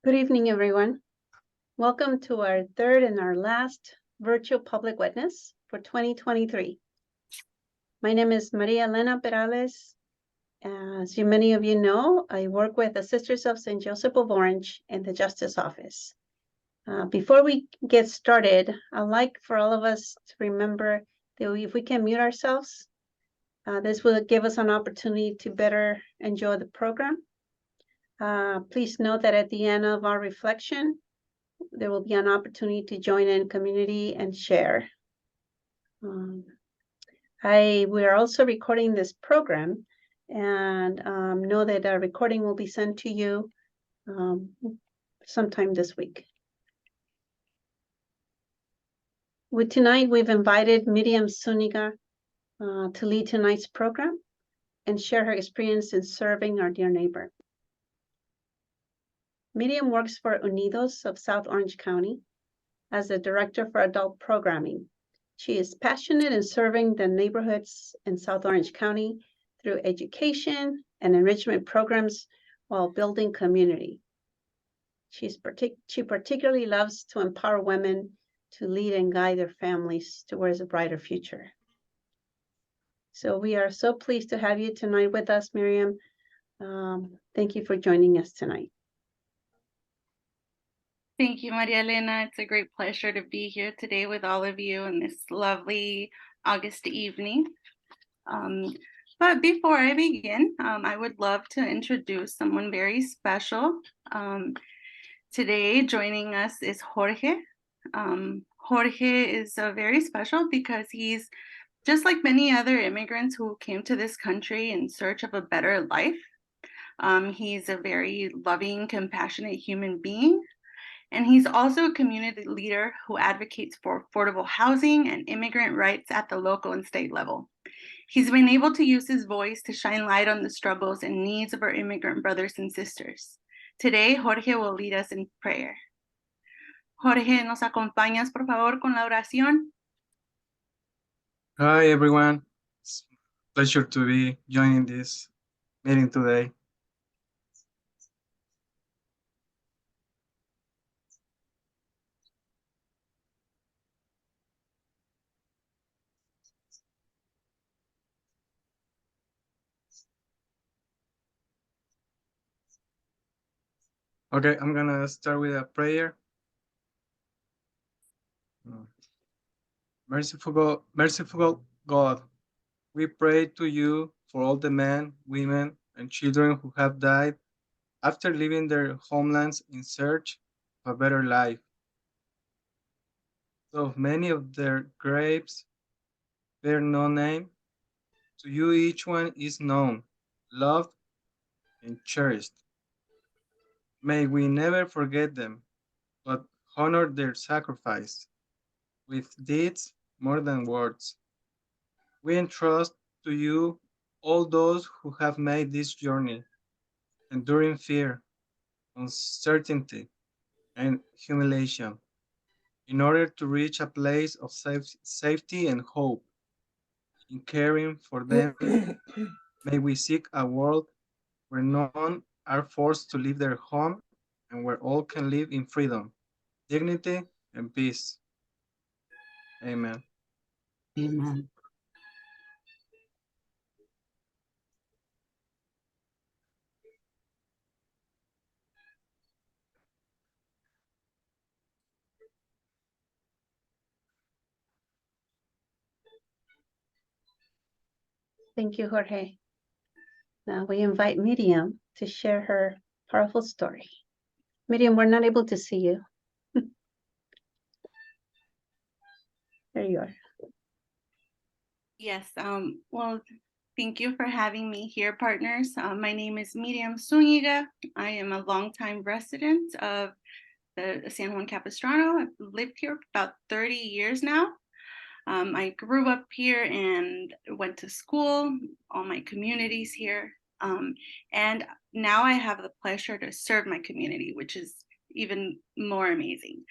Good evening, everyone. Welcome to our third and our last virtual public witness for 2023. My name is Maria Elena Perales. As many of you know, I work with the Sisters of St. Joseph of Orange in the Justice Office. Before we get started, I'd like for all of us to remember that if we can mute ourselves, this will give us an opportunity to better enjoy the program. Please note that at the end of our reflection, there will be an opportunity to join in community and share. We are also recording this program, and know that our recording will be sent to you sometime this week. Tonight, we've invited Miriam Zuniga to lead tonight's program and share her experience in serving our dear neighbor. Miriam works for Unidos of South Orange County as the Director for Adult Programming. She is passionate in serving the neighborhoods in South Orange County through education and enrichment programs while building community. She particularly loves to empower women to lead and guide their families towards a brighter future. So we are so pleased to have you tonight with us, Miriam. Thank you for joining us tonight. Thank you, Maria Elena. It's a great pleasure to be here today with all of you on this lovely August evening. But before I begin, I would love to introduce someone very special. Today, joining us is Jorge. Jorge is very special because he's just like many other immigrants who came to this country in search of a better life. He's a very loving, compassionate human being. And he's also a community leader who advocates for affordable housing and immigrant rights at the local and state level. He's been able to use his voice to shine light on the struggles and needs of our immigrant brothers and sisters. Today, Jorge will lead us in prayer. Jorge, ¿nos acompañas, por favor, con la oración? Hi, everyone. It's a pleasure to be joining this meeting today. Okay, I'm gonna start with a prayer. Merciful God, we pray to you for all the men, women, and children who have died after leaving their homelands in search of a better life. So many of their graves bear no name. To you, each one is known, loved, and cherished. May we never forget them, but honor their sacrifice with deeds more than words. We entrust to you all those who have made this journey, enduring fear, uncertainty, and humiliation, in order to reach a place of safety and hope. In caring for them, may we seek a world where none are forced to leave their home and where all can live in freedom, dignity, and peace. Amen. Amen. Thank you, Jorge. Now we invite Miriam to share her powerful story. Miriam, we're not able to see you. There you are. Yes, well, thank you for having me here, partners. My name is Miriam Zuniga. I am a longtime resident of the San Juan Capistrano. I've lived here about 30 years now. I grew up here and went to school, all my communities here. And now I have the pleasure to serve my community, which is even more amazing.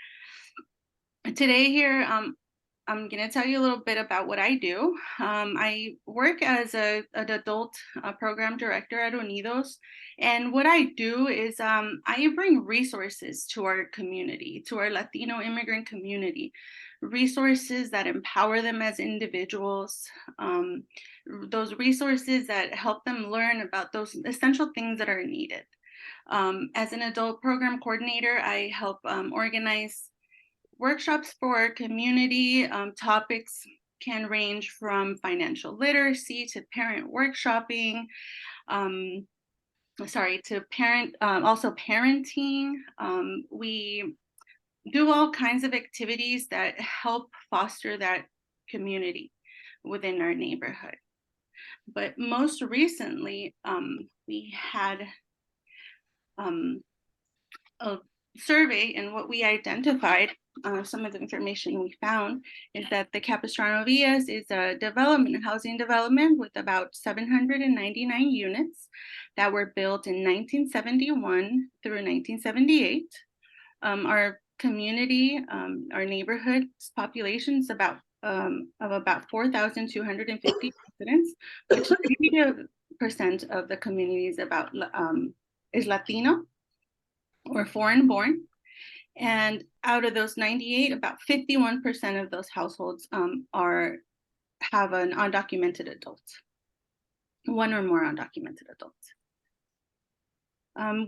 Today here, I'm going to tell you a little bit about what I do. I work as an adult program director at Unidos. And what I do is I bring resources to our community, to our Latino immigrant community, resources that empower them as individuals, those resources that help them learn about those essential things that are needed. As an adult program coordinator, I help organize workshops for our community. Topics can range from financial literacy to parent workshopping, to also parenting. We do all kinds of activities that help foster that community within our neighborhood. But most recently, we had a survey, and what we identified, some of the information we found, is that the Capistrano Villas is a housing development with about 799 units that were built in 1971 through 1978. Our community, our neighborhood's population is of about 4,250 residents, which 80% of the community is Latino or foreign born. And out of those 98, about 51% of those households have an undocumented adult, one or more undocumented adults.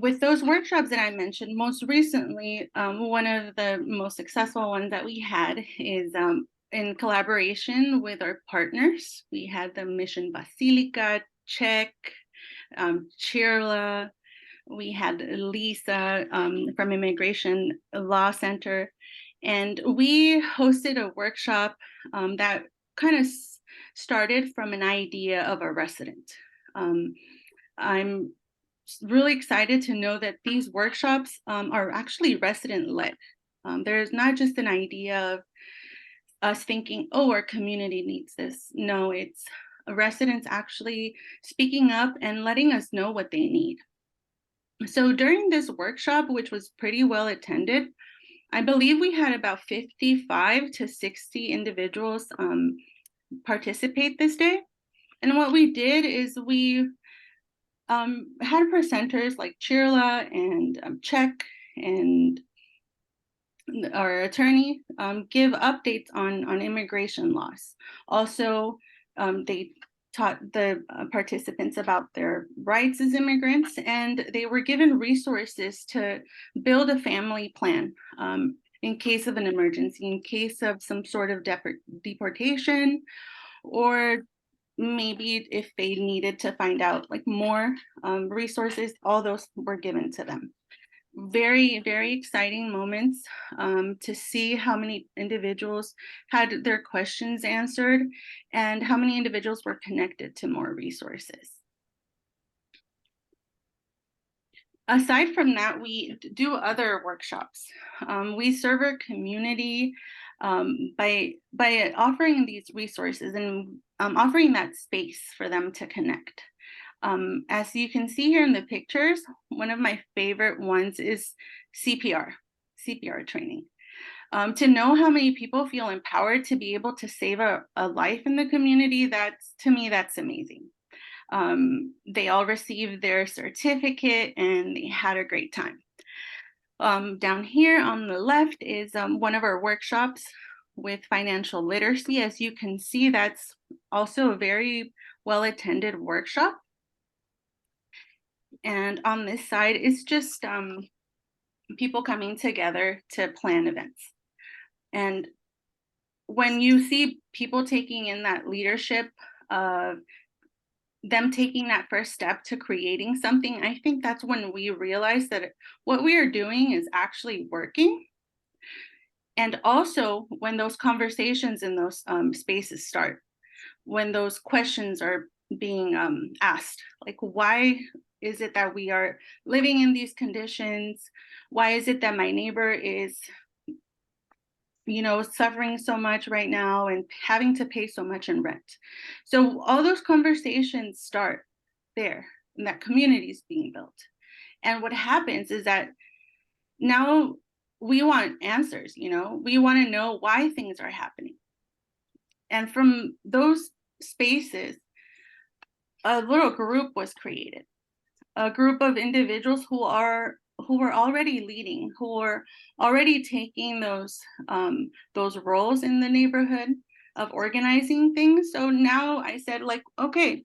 With those workshops that I mentioned, most recently, one of the most successful ones that we had is in collaboration with our partners. We had the Mission Basilica, Czech, Chirla. We had Lisa from Immigration Law Center, and we hosted a workshop that kind of started from an idea of a resident. I'm really excited to know that these workshops are actually resident-led. There's not just an idea of us thinking, oh, our community needs this. No, it's residents actually speaking up and letting us know what they need. So during this workshop, which was pretty well attended, I believe we had about 55 to 60 individuals participate this day. And what we did is we had presenters like Chirla and Czech and our attorney give updates on immigration laws. Also, they taught the participants about their rights as immigrants, and they were given resources to build a family plan in case of an emergency, in case of some sort of deportation, or maybe if they needed to find out like more resources, all those were given to them. Very, very exciting moments to see how many individuals had their questions answered and how many individuals were connected to more resources. Aside from that, we do other workshops. We serve our community by offering these resources and offering that space for them to connect. As you can see here in the pictures, one of my favorite ones is CPR training. To know how many people feel empowered to be able to save a life in the community, to me, that's amazing. They all received their certificate and they had a great time. Down here on the left is one of our workshops with financial literacy. As you can see, that's also a very well-attended workshop. And on this side, it's just people coming together to plan events. And when you see people taking in that leadership of them taking that first step to creating something, I think that's when we realize that what we are doing is actually working. And also when those conversations in those spaces start, when those questions are being asked, like, why is it that we are living in these conditions? Why is it that my neighbor is, suffering so much right now and having to pay so much in rent? So all those conversations start there, and that community is being built. And what happens is that now we want answers, we want to know why things are happening. And from those spaces, a little group was created, a group of individuals who were already leading, who were already taking those roles in the neighborhood of organizing things. So now I said, like, okay,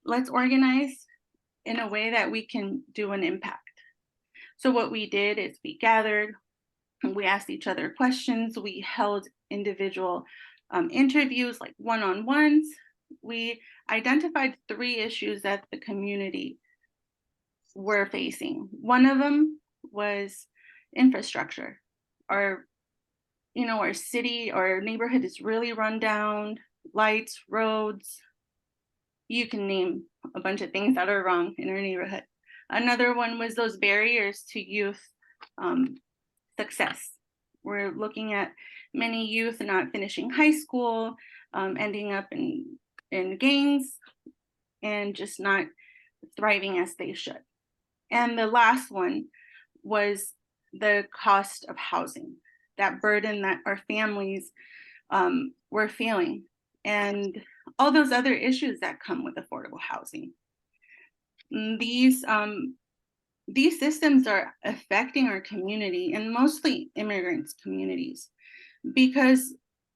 let's organize in a way that we can do an impact. So what we did is we gathered, we asked each other questions, we held individual interviews, like one-on-ones. We identified 3 issues that the community were facing. One of them was infrastructure. Our city, our neighborhood is really run down, lights, roads. You can name a bunch of things that are wrong in our neighborhood. Another one was those barriers to youth success. We're looking at many youth not finishing high school, ending up in gangs, and just not thriving as they should. And the last one was the cost of housing, that burden that our families were feeling, and all those other issues that come with affordable housing. These systems are affecting our community, and mostly immigrants communities, because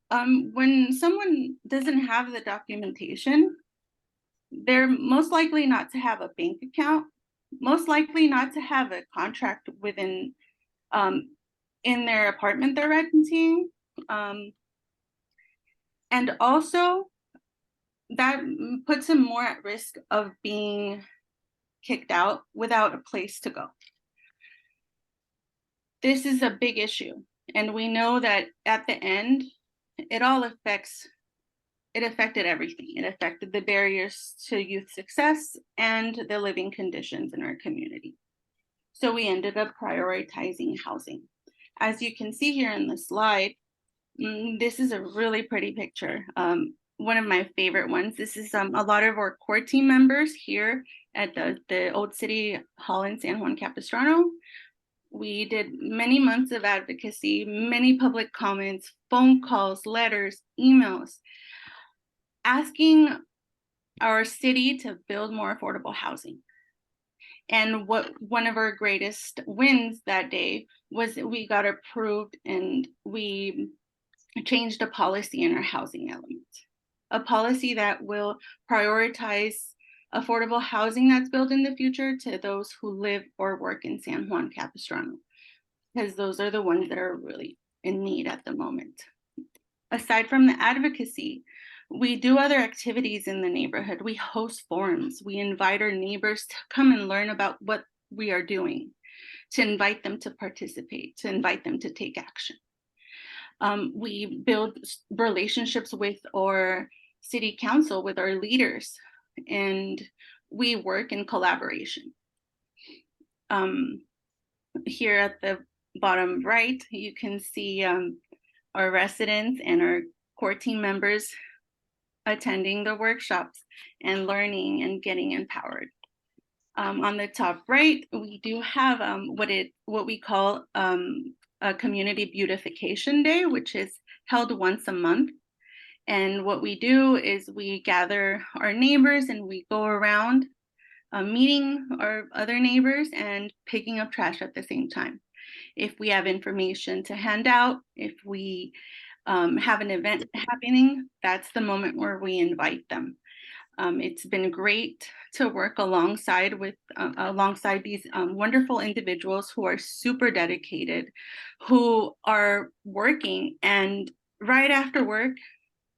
when someone doesn't have the documentation, they're most likely not to have a bank account, most likely not to have a contract within in their apartment they're renting, and also that puts them more at risk of being kicked out without a place to go. This is a big issue, and we know that at the end, it affected everything. It affected the barriers to youth success and the living conditions in our community. So we ended up prioritizing housing. As you can see here in the slide, this is a really pretty picture. One of my favorite ones. This is a lot of our core team members here at the Old City Hall in San Juan Capistrano. We did many months of advocacy, many public comments, phone calls, letters, emails, asking our city to build more affordable housing. And one of our greatest wins that day was that we got approved and we changed a policy in our housing element, a policy that will prioritize affordable housing that's built in the future to those who live or work in San Juan Capistrano, because those are the ones that are really in need at the moment. Aside from the advocacy, we do other activities in the neighborhood. We host forums. We invite our neighbors to come and learn about what we are doing, to invite them to participate, to invite them to take action. We build relationships with our city council, with our leaders, and we work in collaboration. Here at the bottom right, you can see our residents and our core team members attending the workshops and learning and getting empowered. On the top right, we do have what we call a community beautification day, which is held once a month. And what we do is we gather our neighbors and we go around meeting our other neighbors and picking up trash at the same time. If we have information to hand out, if we have an event happening, that's the moment where we invite them. It's been great to work alongside these wonderful individuals who are super dedicated, who are working, and right after work,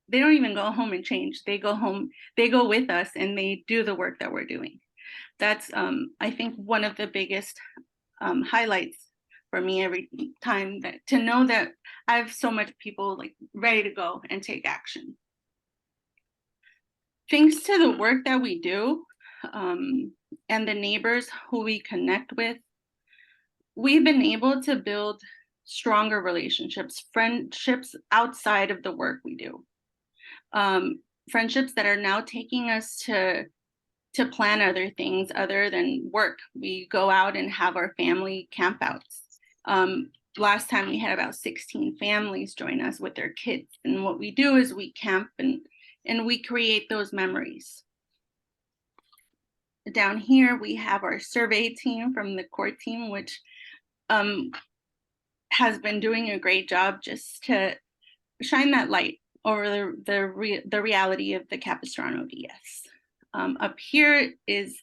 they don't even go home and change. They go home, they go with us, and they do the work that we're doing. That's, I think, one of the biggest highlights for me every time, that to know that I have so much people like ready to go and take action. Thanks to the work that we do and the neighbors who we connect with, we've been able to build stronger relationships, friendships outside of the work we do. Friendships that are now taking us to plan other things other than work. We go out and have our family campouts. last time we had about 16 families join us with their kids. And what we do is we camp and we create those memories. Down here, we have our survey team from the core team, which has been doing a great job just to shine that light over the reality of the Capistrano DS. Up here is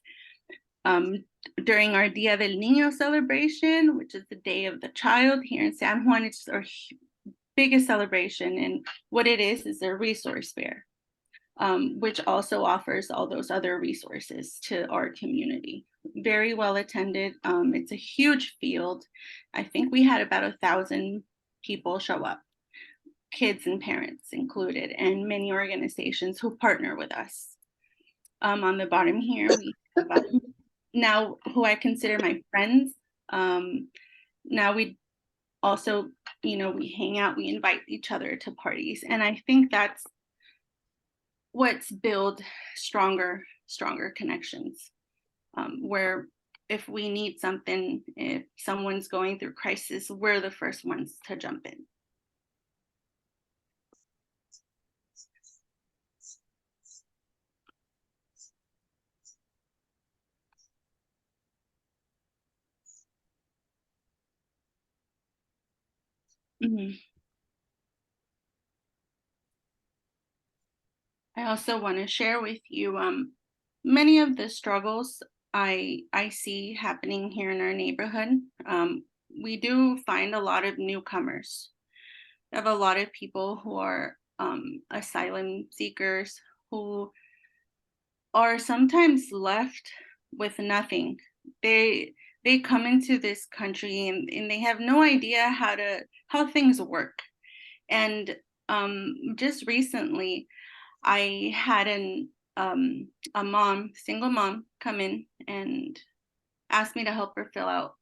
during our Dia del Niño celebration, which is the Day of the Child here in San Juan. It's our biggest celebration, and what it is a resource fair, which also offers all those other resources to our community. Very well attended. It's a huge field. I think we had about 1,000 people show up, kids and parents included, and many organizations who partner with us. On the bottom here, we have now who I consider my friends. Now we also, we hang out, we invite each other to parties. And I think that's what's build stronger connections, where if we need something, if someone's going through crisis, we're the first ones to jump in. I also want to share with you many of the struggles I see happening here in our neighborhood. We do find a lot of newcomers. We have a lot of people who are asylum seekers who are sometimes left with nothing. They come into this country and they have no idea how things work. And just recently, I had a single mom come in and ask me to help her fill out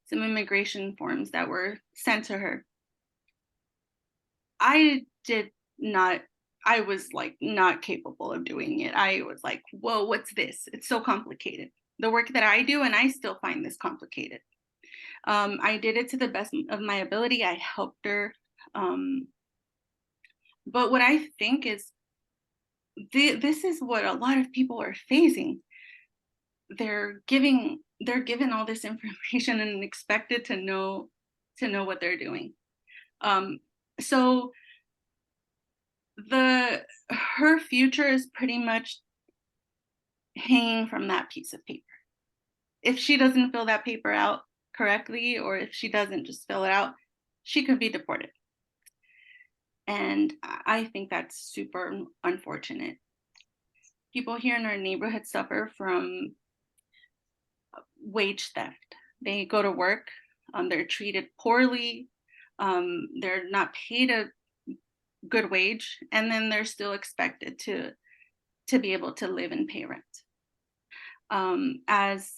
some immigration forms that were sent to her. I was like not capable of doing it. I was like, whoa, what's this? It's so complicated. The work that I do, and I still find this complicated. I did it to the best of my ability. I helped her. But what I think is, this is what a lot of people are facing. They're given all this information and expected to know what they're doing. So her future is pretty much hanging from that piece of paper. If she doesn't fill that paper out correctly, or if she doesn't just fill it out, she could be deported. And I think that's super unfortunate. People here in our neighborhood suffer from wage theft. They go to work, they're treated poorly, they're not paid a good wage, and then they're still expected to be able to live and pay rent. As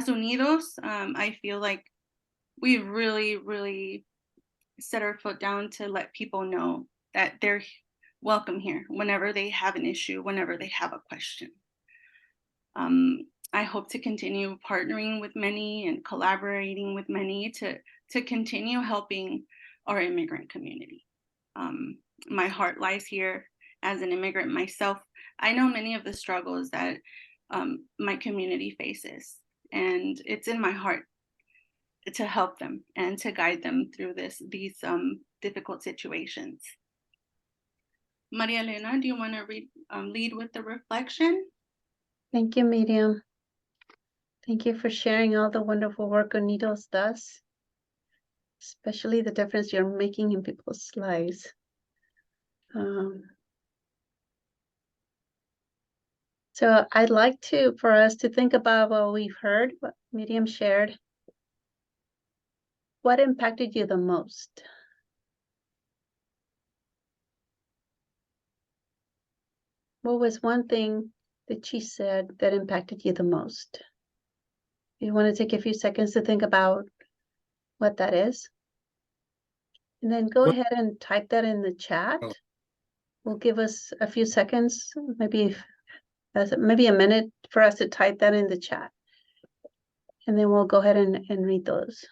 Unidos, I feel like we really set our foot down to let people know that they're welcome here whenever they have an issue, whenever they have a question. I hope to continue partnering with many and collaborating with many to continue helping our immigrant community. My heart lies here as an immigrant myself. I know many of the struggles that my community faces, and it's in my heart to help them and to guide them through these difficult situations. Maria Elena, do you want to lead with the reflection? Thank you, Miriam. Thank you for sharing all the wonderful work Unidos does, especially the difference you're making in people's lives. So I'd like for us to think about what we've heard, what Miriam shared. What impacted you the most? What was one thing that she said that impacted you the most? You want to take a few seconds to think about what that is? And then go ahead and type that in the chat. We'll give us a few seconds, maybe a minute for us to type that in the chat. And then we'll go ahead and read those.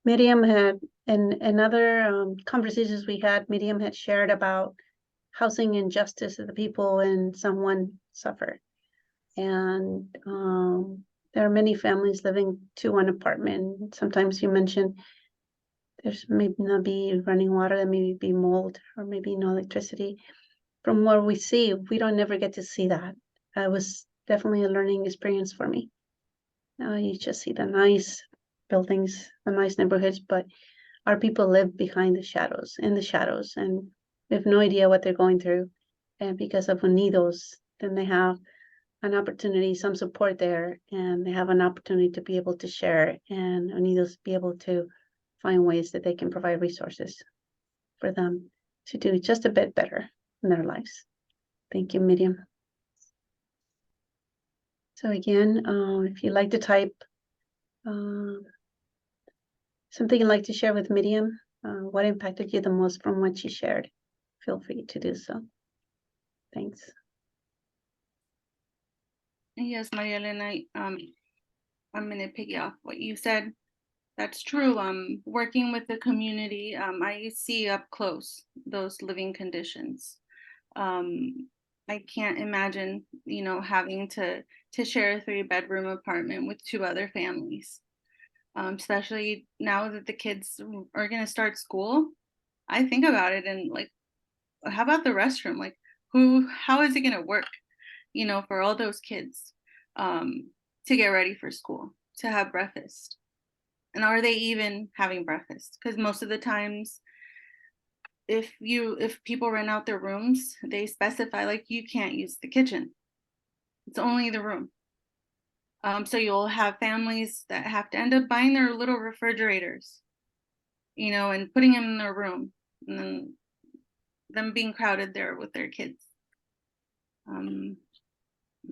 Miriam had, in other conversations we had, Miriam had shared about housing injustice of the people in San Juan suffer. And there are many families living to one apartment. Sometimes you mentioned there's maybe not be running water, there may be mold, or maybe no electricity. From what we see, we don't never get to see that. It was definitely a learning experience for me. You just see the nice buildings, the nice neighborhoods, but our people live behind the shadows, in the shadows, and we have no idea what they're going through. And because of Unidos, then they have an opportunity, some support there, and they have an opportunity to be able to share, and Unidos be able to find ways that they can provide resources for them to do just a bit better in their lives. Thank you, Miriam. So again, if you'd like to type something you'd like to share with Miriam, what impacted you the most from what she shared, feel free to do so. Thanks. Yes, Maria Elena, I'm going to piggy off what you said. That's true. Working with the community, I see up close those living conditions. I can't imagine, having to share a 3-bedroom apartment with 2 other families, especially now that the kids are going to start school. I think about it and like, how about the restroom? Like, how is it going to work, for all those kids to get ready for school, to have breakfast? And are they even having breakfast? Because most of the times, if people rent out their rooms, they specify like you can't use the kitchen. It's only the room. So you'll have families that have to end up buying their little refrigerators, and putting them in their room, and then them being crowded there with their kids.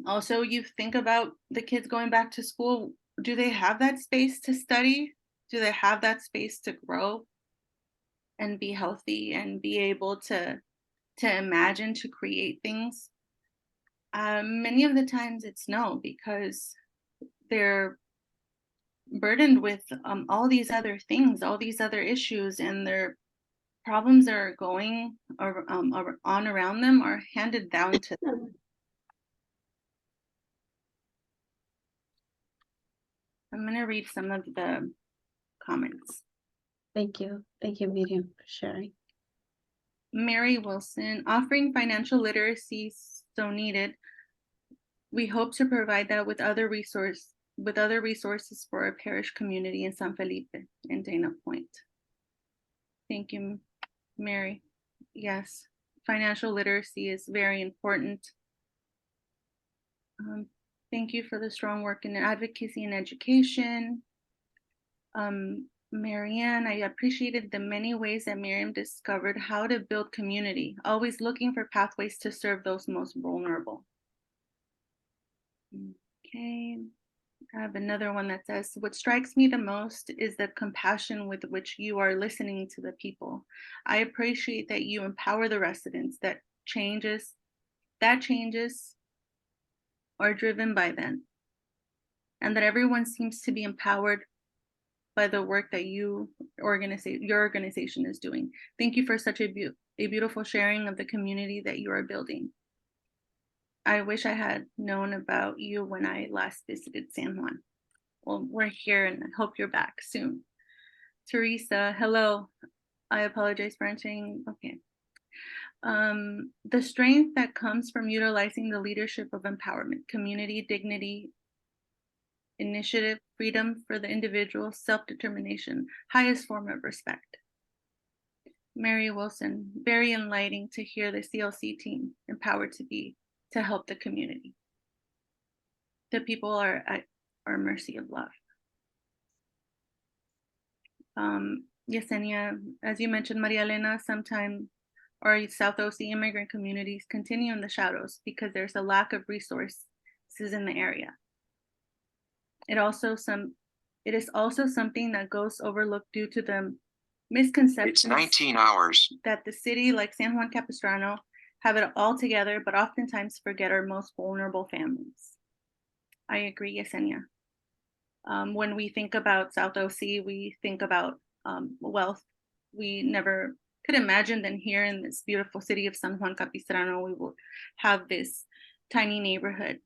Also, you think about the kids going back to school. Do they have that space to study? Do they have that space to grow and be healthy and be able to imagine, to create things? Many of the times it's no, because they're burdened with all these other things, all these other issues, and their problems that are going on around them are handed down to them. I'm going to read some of the comments. Thank you, Miriam, for sharing. Mary Wilson, offering financial literacy so needed. We hope to provide that with other resources for our parish community in San Felipe and Dana Point. Thank you, Mary. Yes, financial literacy is very important. Thank you for the strong work in advocacy and education. Marianne, I appreciated the many ways that Miriam discovered how to build community, always looking for pathways to serve those most vulnerable. Okay, I have another one that says, what strikes me the most is the compassion with which you are listening to the people. I appreciate that you empower the residents, that changes are driven by them, and that everyone seems to be empowered by the work that your organization is doing. Thank you for such a beautiful sharing of the community that you are building. I wish I had known about you when I last visited San Juan. Well, we're here and I hope you're back soon. Teresa, hello. I apologize for entering. Okay. The strength that comes from utilizing the leadership of empowerment, community, dignity, initiative, freedom for the individual, self-determination, highest form of respect. Mary Wilson, very enlightening to hear the CLC team empowered to help the community. The people are at our mercy of love. Yesenia, as you mentioned, Maria Elena, sometimes our South OC immigrant communities continue in the shadows because there's a lack of resources in the area. It is also something that goes overlooked due to the misconception. It's 19 hours. That the city, like San Juan Capistrano, have it all together, but oftentimes forget our most vulnerable families. I agree, Yesenia. When we think about South OC, we think about wealth. We never could imagine that here in this beautiful city of San Juan Capistrano, we will have this tiny neighborhood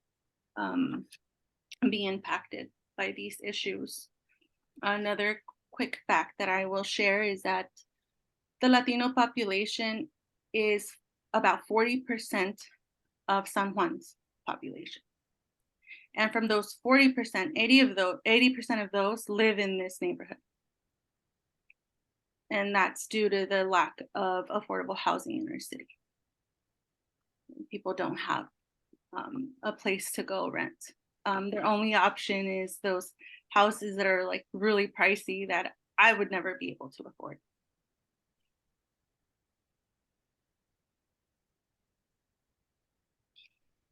be impacted by these issues. Another quick fact that I will share is that the Latino population is about 40% of San Juan's population. And from those 40%, 80% of those live in this neighborhood. And that's due to the lack of affordable housing in our city. People don't have a place to go rent. Their only option is those houses that are like really pricey that I would never be able to afford.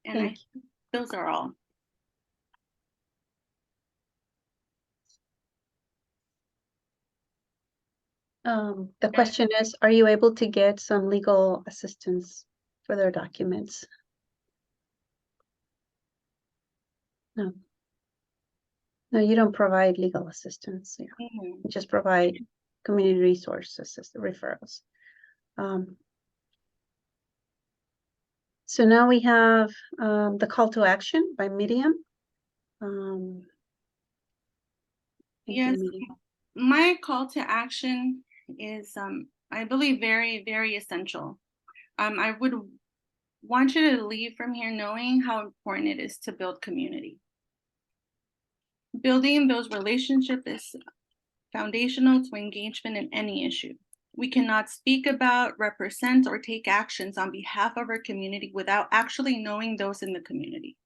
And those are all. The question is, are you able to get some legal assistance for their documents? No. No, you don't provide legal assistance. Yeah. You just provide community resources, referrals. So now we have the call to action by Miriam. Yes, my call to action is, I believe, very, very essential. I would want you to leave from here knowing how important it is to build community. Building those relationships is foundational to engagement in any issue. We cannot speak about, represent, or take actions on behalf of our community without actually knowing those in the community.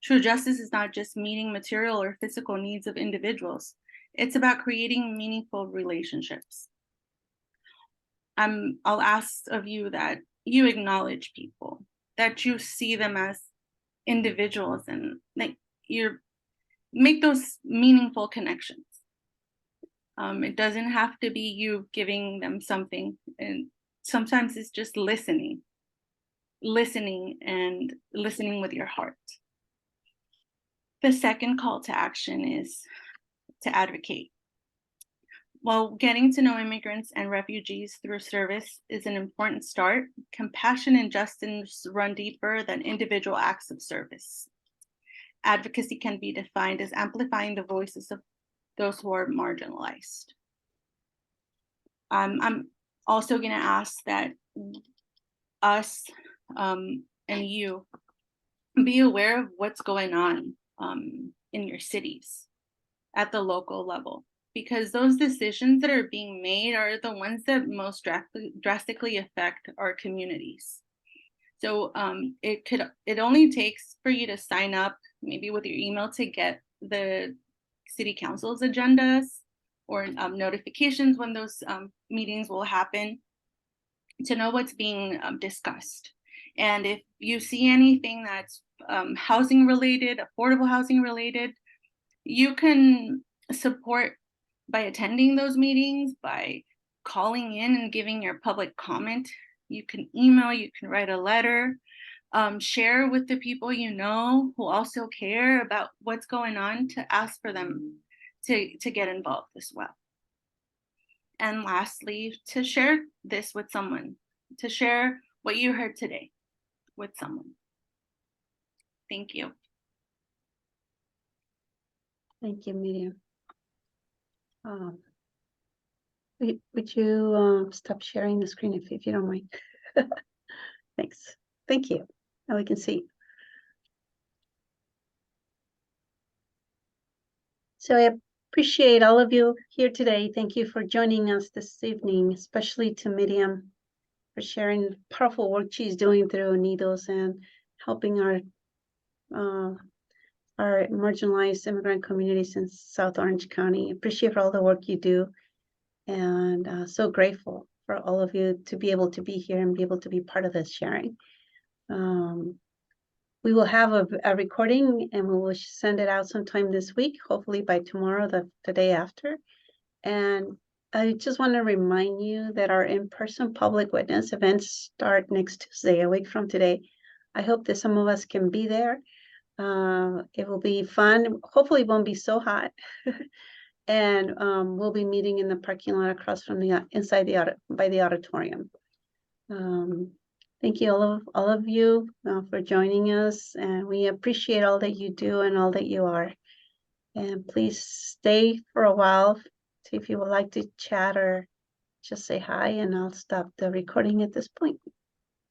True justice is not just meeting material or physical needs of individuals. It's about creating meaningful relationships. I'll ask of you that you acknowledge people, that you see them as individuals, and that you make those meaningful connections. It doesn't have to be you giving them something, and sometimes it's just listening and listening with your heart. The second call to action is to advocate. While getting to know immigrants and refugees through service is an important start, compassion and justice run deeper than individual acts of service. Advocacy can be defined as amplifying the voices of those who are marginalized. I'm also going to ask that us and you be aware of what's going on in your cities at the local level, because those decisions that are being made are the ones that most drastically affect our communities. So it only takes for you to sign up, maybe with your email, to get the city council's agendas or notifications when those meetings will happen, to know what's being discussed. And if you see anything that's housing related, affordable housing related, you can support by attending those meetings, by calling in and giving your public comment. You can email, you can write a letter, share with the people you know who also care about what's going on, to ask for them to get involved as well. And lastly, to share this with someone, to share what you heard today with someone. Thank you. Thank you, Miriam. Would you stop sharing the screen if you don't mind? Thanks. Thank you. Now we can see. So I appreciate all of you here today. Thank you for joining us this evening, especially to Miriam for sharing the powerful work she's doing through NIDOS and helping our marginalized immigrant communities in South Orange County. Appreciate all the work you do, and so grateful for all of you to be able to be here and be able to be part of this sharing. We will have a recording, and we will send it out sometime this week, hopefully by tomorrow, the day after. And I just want to remind you that our in-person public witness events start next Tuesday, a week from today. I hope that some of us can be there. It will be fun. Hopefully it won't be so hot. And we'll be meeting in the parking lot across from the inside by the auditorium. Thank you all of you for joining us, and we appreciate all that you do and all that you are. And please stay for a while if you would like to chat or just say hi, and I'll stop the recording at this point.